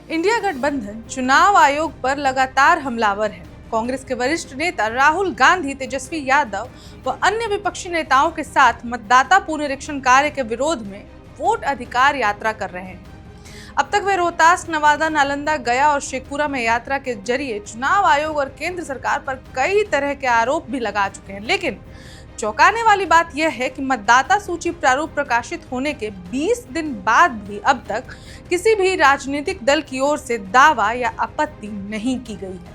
India गठबंधन चुनाव आयोग पर लगातार हमलावर है। कांग्रेस के वरिष्ठ नेता राहुल गांधी, तेजस्वी यादव व अन्य विपक्षी नेताओं के साथ मतदाता पुनरीक्षण कार्य के विरोध में वोट अधिकार यात्रा कर रहे हैं। अब तक वे रोहतास, नवादा, नालंदा, गया और शेखपुरा में यात्रा के जरिए चुनाव आयोग और केंद्र सरकार पर कई तरह के आरोप भी लगा चुके हैं। लेकिन चौंकाने वाली बात यह है कि मतदाता सूची प्रारूप प्रकाशित होने के 20 दिन बाद भी अब तक किसी भी राजनीतिक दल की ओर से दावा या आपत्ति नहीं की गई है।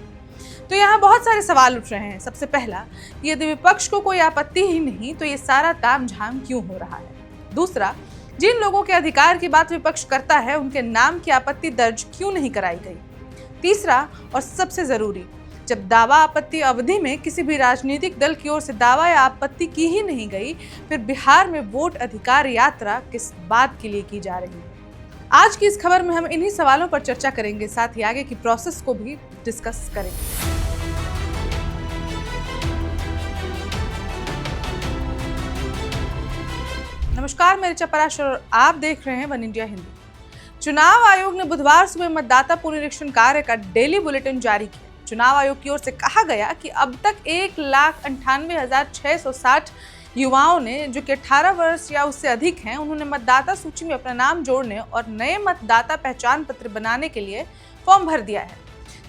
तो यहाँ बहुत सारे सवाल उठ रहे हैं। सबसे पहला, यदि विपक्ष को कोई आपत्ति ही नहीं तो ये सारा तामझाम क्यों हो रहा है? दूसरा, जिन लोगों के अधिकार की बात विपक्ष करता है उनके नाम की आपत्ति दर्ज क्यों नहीं कराई गई? तीसरा और सबसे जरूरी, जब दावा आपत्ति अवधि में किसी भी राजनीतिक दल की ओर से दावा या आपत्ति की ही नहीं गई, फिर बिहार में वोट अधिकार यात्रा किस बात के लिए की जा रही है? आज की इस खबर में हम इन्हीं सवालों पर चर्चा करेंगे, साथ ही आगे की प्रोसेस को भी डिस्कस करेंगे। नमस्कार, मैं ऋचा पराशर और आप देख रहे हैं वन इंडिया हिंदी। चुनाव आयोग ने बुधवार सुबह मतदाता पुनरीक्षण कार्य का डेली बुलेटिन जारी किया। चुनाव आयोग की ओर से कहा गया कि अब तक 1,98,660 युवाओं ने, जो कि 18 वर्ष या उससे अधिक हैं, उन्होंने मतदाता सूची में अपना नाम जोड़ने और नए मतदाता पहचान पत्र बनाने के लिए फॉर्म भर दिया है।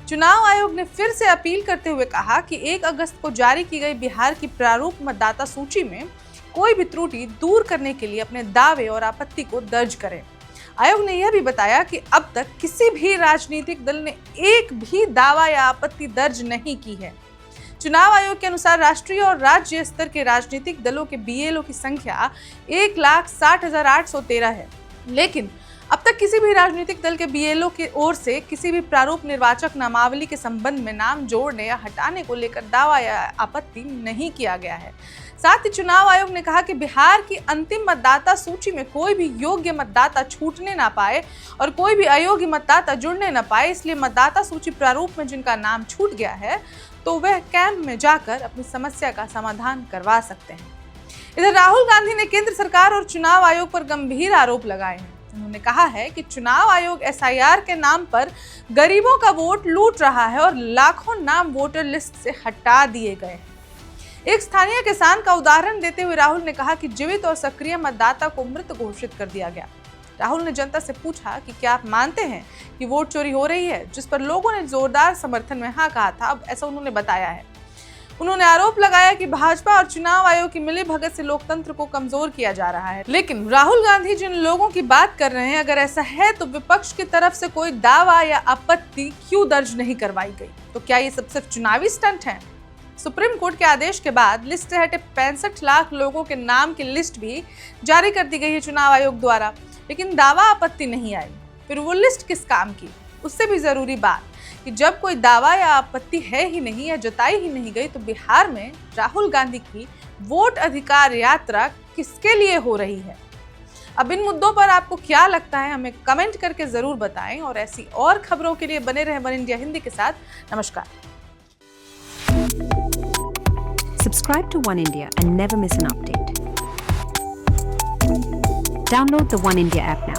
चुनाव आयोग ने फिर से अपील करते हुए कहा कि 1 अगस्त को जारी की गई बिहार की प्रारूप मतदाता सूची में कोई भी त्रुटि दूर करने के लिए अपने दावे और आपत्ति को दर्ज करें। आयोग ने यह भी बताया कि अब तक किसी भी राजनीतिक दल ने एक भी दावा या आपत्ति दर्ज नहीं की है। चुनाव आयोग के अनुसार राष्ट्रीय और राज्य स्तर के राजनीतिक दलों के बीएलओ की संख्या 1,60,813 है। लेकिन अब तक किसी भी राजनीतिक दल के बीएलओ की ओर से किसी भी प्रारूप निर्वाचक नामावली के संबंध में नाम जोड़ने या हटाने को लेकर दावा या आपत्ति नहीं किया गया है। साथ ही चुनाव आयोग ने कहा कि बिहार की अंतिम मतदाता सूची में कोई भी योग्य मतदाता छूटने ना पाए और कोई भी अयोग्य मतदाता जुड़ने ना पाए, इसलिए मतदाता सूची प्रारूप में जिनका नाम छूट गया है तो वह कैंप में जाकर अपनी समस्या का समाधान करवा सकते हैं। इधर राहुल गांधी ने केंद्र सरकार और चुनाव आयोग पर गंभीर आरोप लगाए हैं। उन्होंने कहा है कि चुनाव आयोग एसआईआर के नाम पर गरीबों का वोट लूट रहा है और लाखों नाम वोटर लिस्ट से हटा दिए गए हैं। एक स्थानीय किसान का उदाहरण देते हुए राहुल ने कहा कि जीवित और सक्रिय मतदाता को मृत घोषित कर दिया गया। राहुल ने जनता से पूछा कि क्या आप मानते हैं कि वोट चोरी हो रही है, जिस पर लोगों ने जोरदार समर्थन में हाँ कहा था। अब ऐसा उन्होंने बताया है। उन्होंने आरोप लगाया कि भाजपा और चुनाव आयोग की मिलीभगत से लोकतंत्र को कमजोर किया जा रहा है। लेकिन राहुल गांधी जिन लोगों की बात कर रहे हैं, अगर ऐसा है तो विपक्ष की तरफ से कोई दावा या आपत्ति क्यों दर्ज नहीं करवाई गई? तो क्या ये सब सिर्फ चुनावी स्टंट है? सुप्रीम कोर्ट के आदेश के बाद लिस्ट से हटे 65 लाख लोगों के नाम की लिस्ट भी जारी कर दी गई है चुनाव आयोग द्वारा, लेकिन दावा आपत्ति नहीं आई। फिर वो लिस्ट किस काम की? उससे भी जरूरी बात कि जब कोई दावा या आपत्ति है ही नहीं या जताई ही नहीं गई, तो बिहार में राहुल गांधी की वोट अधिकार यात्रा किसके लिए हो रही है? अब इन मुद्दों पर आपको क्या लगता है, हमें कमेंट करके जरूर बताएं और ऐसी और खबरों के लिए बने रहें वन इंडिया हिंदी के साथ। नमस्कार। Subscribe to One India and never miss an update. Download the One India app now.